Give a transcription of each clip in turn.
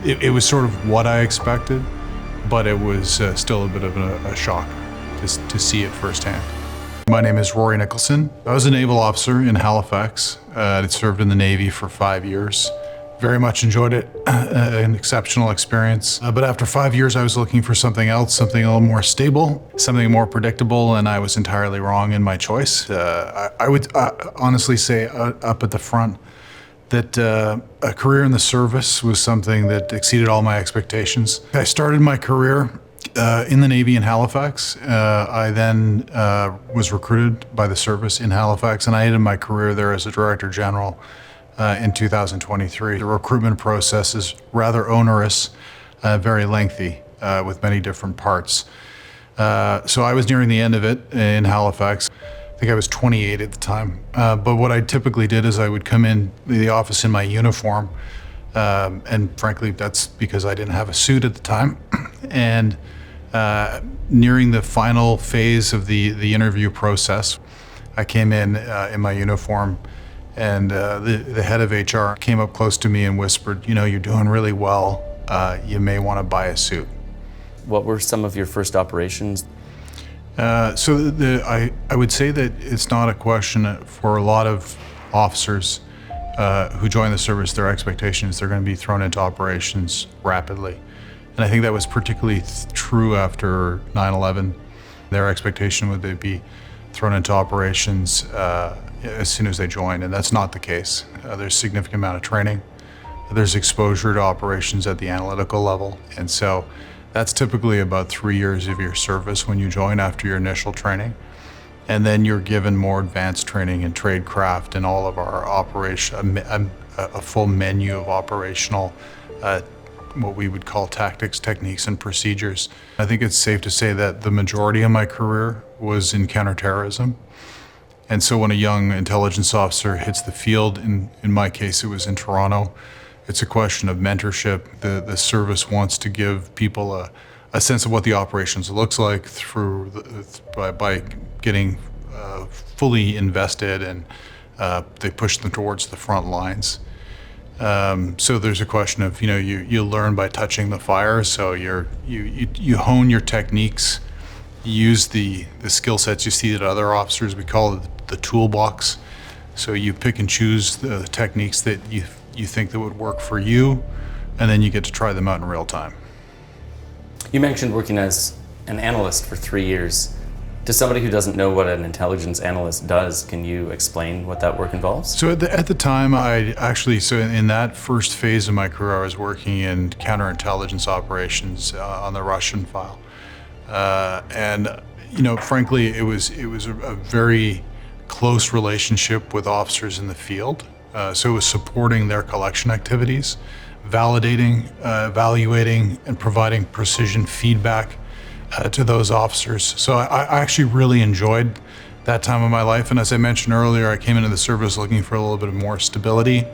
It was sort of what I expected, but it was still a bit of a shock to see it firsthand. My name is Ruari Nicholson. I was a naval officer in Halifax. I'd served in the Navy for 5 years. Very much enjoyed it, an exceptional experience. But after 5 years, I was looking for something else, something a little more stable, something more predictable, and I was entirely wrong in my choice. I would honestly say up at the front that a career in the service was something that exceeded all my expectations. I started my career in the Navy in Halifax. I then was recruited by the service in Halifax, and I ended my career there as a Director General in 2023. The recruitment process is rather onerous, very lengthy, with many different parts. So I was nearing the end of it in Halifax. I think I was 28 at the time. But what I typically did is I would come in the office in my uniform, and frankly, that's because I didn't have a suit at the time. And nearing the final phase of the interview process, I came in my uniform, and the head of HR came up close to me and whispered, "You know, you're doing really well. You may want to buy a suit." What were some of your first operations? I would say that it's not a question for a lot of officers who join the service. Their expectation is they're going to be thrown into operations rapidly. And I think that was particularly true after 9/11. Their expectation would they be thrown into operations as soon as they join, and that's not the case. There's a significant amount of training. There's exposure to operations at the analytical level, and so that's typically about 3 years of your service when you join after your initial training. And then you're given more advanced training in tradecraft and all of our operation, a full menu of operational, what we would call tactics, techniques, and procedures. I think it's safe to say that the majority of my career was in counterterrorism. And so when a young intelligence officer hits the field, in my case it was in Toronto, it's a question of mentorship. The service wants to give people a sense of what the operations looks like by getting fully invested, and they push them towards the front lines. So there's a question of, you learn by touching the fire. So you hone your techniques, you use the skill sets you see that other officers, we call it the toolbox. So you pick and choose the techniques that you think that would work for you, and then you get to try them out in real time. You mentioned working as an analyst for 3 years. To somebody who doesn't know what an intelligence analyst does, can you explain what that work involves? So at the time, in that first phase of my career, I was working in counterintelligence operations on the Russian file. Frankly, it was a very close relationship with officers in the field. So it was supporting their collection activities, validating, evaluating, and providing precision feedback to those officers. So I actually really enjoyed that time of my life. And as I mentioned earlier, I came into the service looking for a little bit more stability,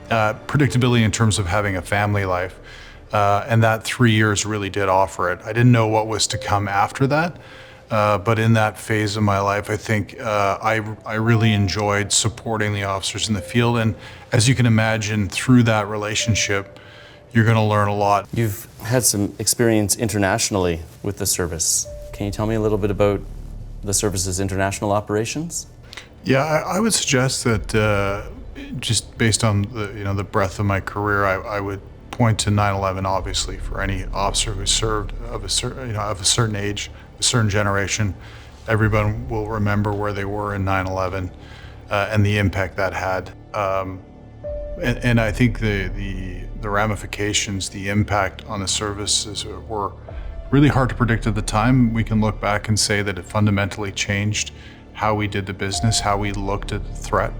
predictability in terms of having a family life. And that 3 years really did offer it. I didn't know what was to come after that. But in that phase of my life, I think I really enjoyed supporting the officers in the field. And as you can imagine, through that relationship, you're going to learn a lot. You've had some experience internationally with the service. Can you tell me a little bit about the service's international operations? Yeah, I would suggest that just based on the breadth of my career, I would point to 9/11, obviously, for any officer who served of a certain age, a certain generation. Everyone will remember where they were in 9/11 and the impact that had. And I think the ramifications, the impact on the services were really hard to predict at the time. We can look back and say that it fundamentally changed how we did the business, how we looked at the threat.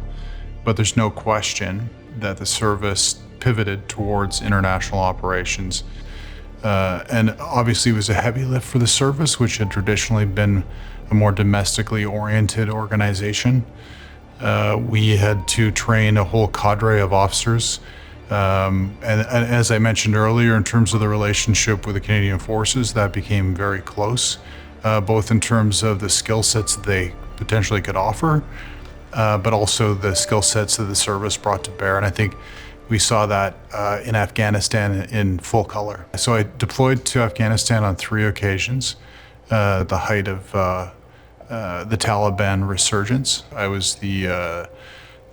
But there's no question that the service pivoted towards international operations. And obviously it was a heavy lift for the service, which had traditionally been a more domestically oriented organization. We had to train a whole cadre of officers. And as I mentioned earlier, in terms of the relationship with the Canadian Forces, that became very close, both in terms of the skill sets that they potentially could offer, but also the skill sets that the service brought to bear. And I think We saw that in Afghanistan in full color. So I deployed to Afghanistan on 3 occasions, at the height of the Taliban resurgence. I was the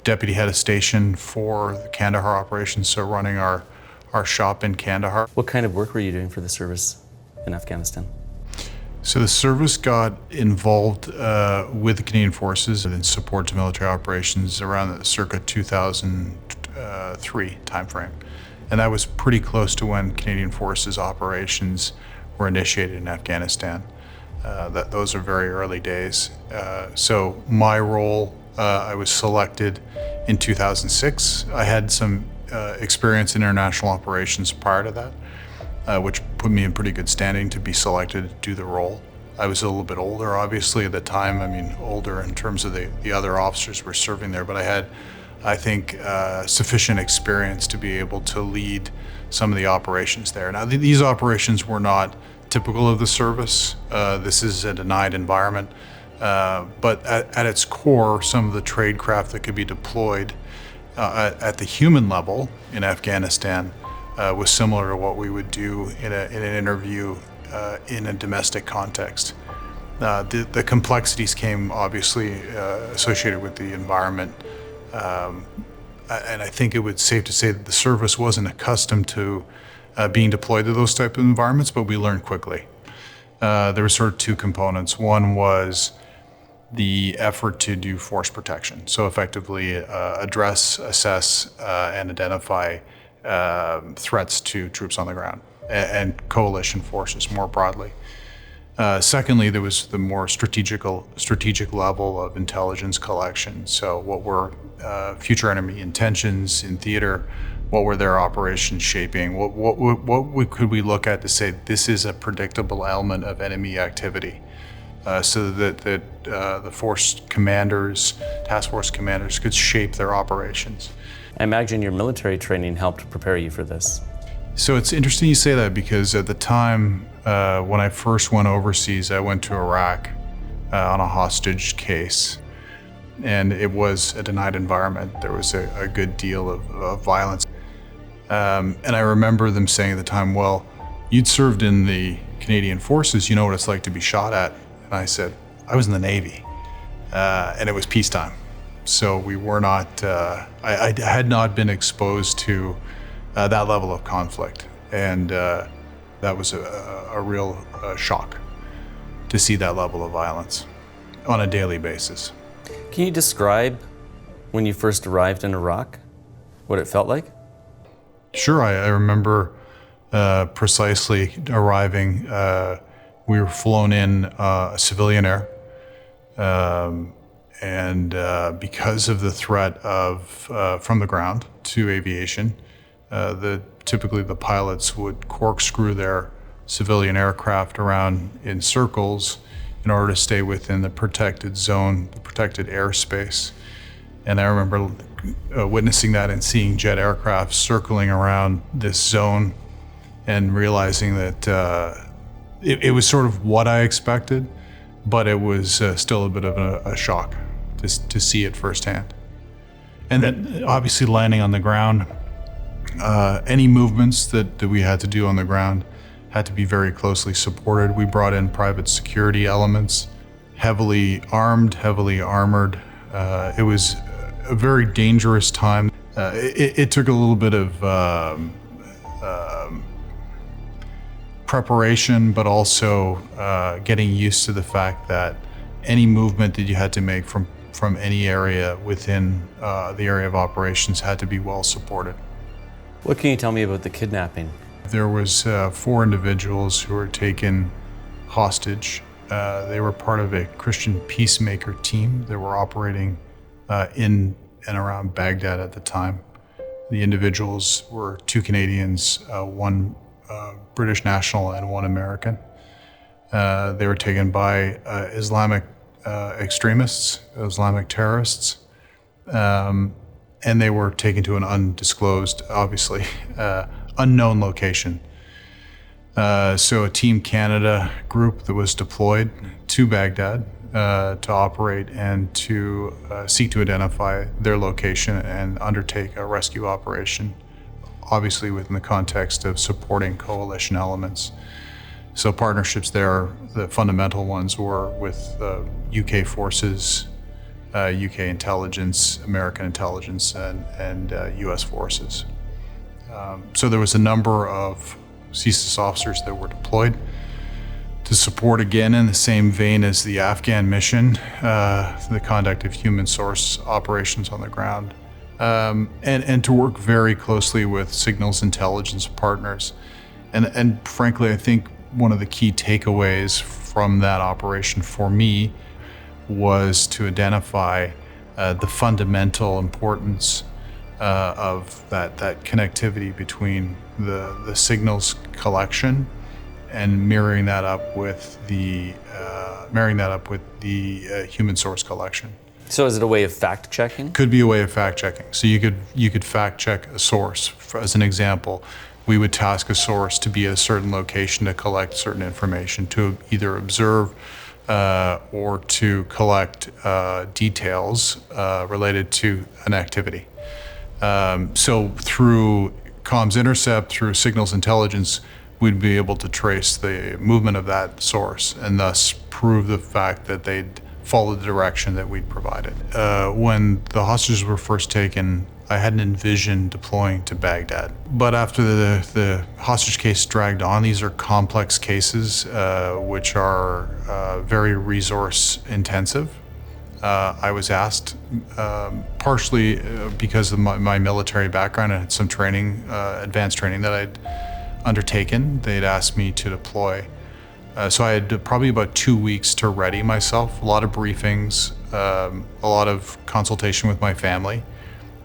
deputy head of station for the Kandahar operation, so running our shop in Kandahar. What kind of work were you doing for the service in Afghanistan? So the service got involved with the Canadian Forces in support to military operations around the circa 2003 timeframe. And that was pretty close to when Canadian Forces operations were initiated in Afghanistan. Those are very early days. So my role, I was selected in 2006. I had some experience in international operations prior to that, which put me in pretty good standing to be selected to do the role. I was a little bit older, obviously, at the time. I mean, older in terms of the other officers who were serving there, but I had, I think, sufficient experience to be able to lead some of the operations there. Now, these operations were not typical of the service. This is a denied environment, but at its core, some of the trade craft that could be deployed at the human level in Afghanistan was similar to what we would do in an interview in a domestic context. The complexities came obviously associated with the environment, and I think it would safe to say that the service wasn't accustomed to being deployed to those type of environments, but we learned quickly. There were sort of 2 components. One was the effort to do force protection, so effectively address, assess, and identify threats to troops on the ground and coalition forces more broadly. Secondly, there was the more strategic level of intelligence collection. So what were future enemy intentions in theater? What were their operations shaping? What could we look at to say this is a predictable element of enemy activity? So that the force commanders, task force commanders could shape their operations. I imagine your military training helped prepare you for this. So it's interesting you say that, because at the time when I first went overseas, I went to Iraq on a hostage case, and it was a denied environment. There was a good deal of violence. And I remember them saying at the time, well, you'd served in the Canadian Forces, you know what it's like to be shot at. And I said, I was in the Navy, and it was peacetime. So we were not, I had not been exposed to that level of conflict. And that was a real shock to see that level of violence on a daily basis. Can you describe when you first arrived in Iraq, what it felt like? Sure, I remember precisely arriving. We were flown in civilian air, and because of the threat of from the ground to aviation, typically the pilots would corkscrew their civilian aircraft around in circles in order to stay within the protected zone, the protected airspace. And I remember witnessing that and seeing jet aircraft circling around this zone and realizing that it was sort of what I expected, but it was still a bit of a shock to see it firsthand. And then obviously landing on the ground, any movements that we had to do on the ground had to be very closely supported. We brought in private security elements, heavily armed, heavily armored. It was a very dangerous time. It took a little bit of preparation, but also getting used to the fact that any movement that you had to make from any area within the area of operations had to be well supported. What can you tell me about the kidnapping? There was 4 individuals who were taken hostage. They were part of a Christian peacemaker team that were operating in and around Baghdad at the time. The individuals were 2 Canadians, 1 British national and 1 American. They were taken by Islamic extremists, Islamic terrorists, and they were taken to an undisclosed, obviously, unknown location. So a Team Canada group that was deployed to Baghdad to operate and to seek to identify their location and undertake a rescue operation obviously within the context of supporting coalition elements. So partnerships there, the fundamental ones were with UK forces, UK intelligence, American intelligence, and US forces. So there was a number of CSIS officers that were deployed to support, again, in the same vein as the Afghan mission, the conduct of human source operations on the ground, and to work very closely with signals intelligence partners. And frankly, I think one of the key takeaways from that operation for me was to identify the fundamental importance of that connectivity between the signals collection and marrying that up with the human source collection. So is it a way of fact checking? Could be a way of fact checking. So you could fact check a source. As an example, we would task a source to be at a certain location to collect certain information, to either observe or to collect details related to an activity. So through comms intercept, through signals intelligence, we'd be able to trace the movement of that source and thus prove the fact that they'd followed the direction that we'd provided. When the hostages were first taken, I hadn't envisioned deploying to Baghdad. But after the hostage case dragged on, these are complex cases which are very resource intensive. I was asked, partially because of my military background, I had some training, advanced training that I'd undertaken. They'd asked me to deploy. So I had probably about 2 weeks to ready myself, a lot of briefings, a lot of consultation with my family.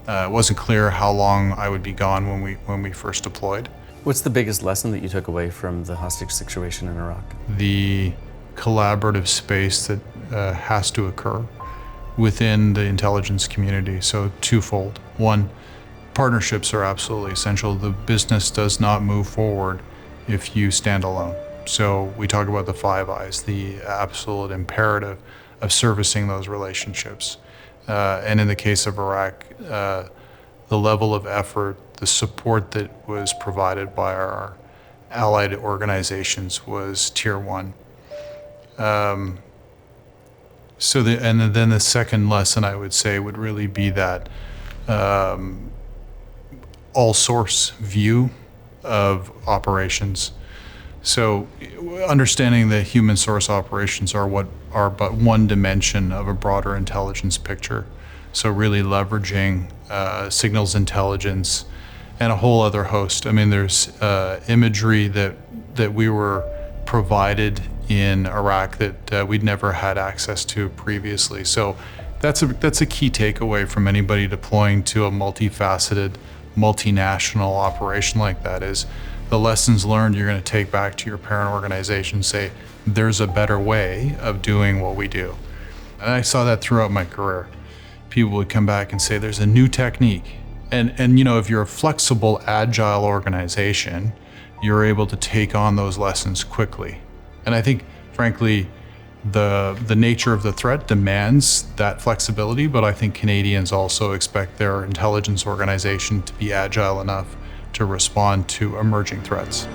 It wasn't clear how long I would be gone when we first deployed. What's the biggest lesson that you took away from the hostage situation in Iraq? The collaborative space that has to occur within the intelligence community. So twofold. One, partnerships are absolutely essential. The business does not move forward if you stand alone. So we talk about the 5 Eyes, the absolute imperative of servicing those relationships. And in the case of Iraq, the level of effort, the support that was provided by our allied organizations was tier 1. And then the second lesson I would say would really be that all source view of operations. So understanding that human source operations are but one dimension of a broader intelligence picture. So really leveraging signals intelligence and a whole other host. I mean, there's imagery that we were provided in Iraq that we'd never had access to previously. So that's a key takeaway from anybody deploying to a multifaceted, multinational operation like that is the lessons learned you're going to take back to your parent organization, say, there's a better way of doing what we do. And I saw that throughout my career. People would come back and say, there's a new technique. And you know, if you're a flexible, agile organization, you're able to take on those lessons quickly. And I think, frankly, the nature of the threat demands that flexibility, but I think Canadians also expect their intelligence organization to be agile enough to respond to emerging threats.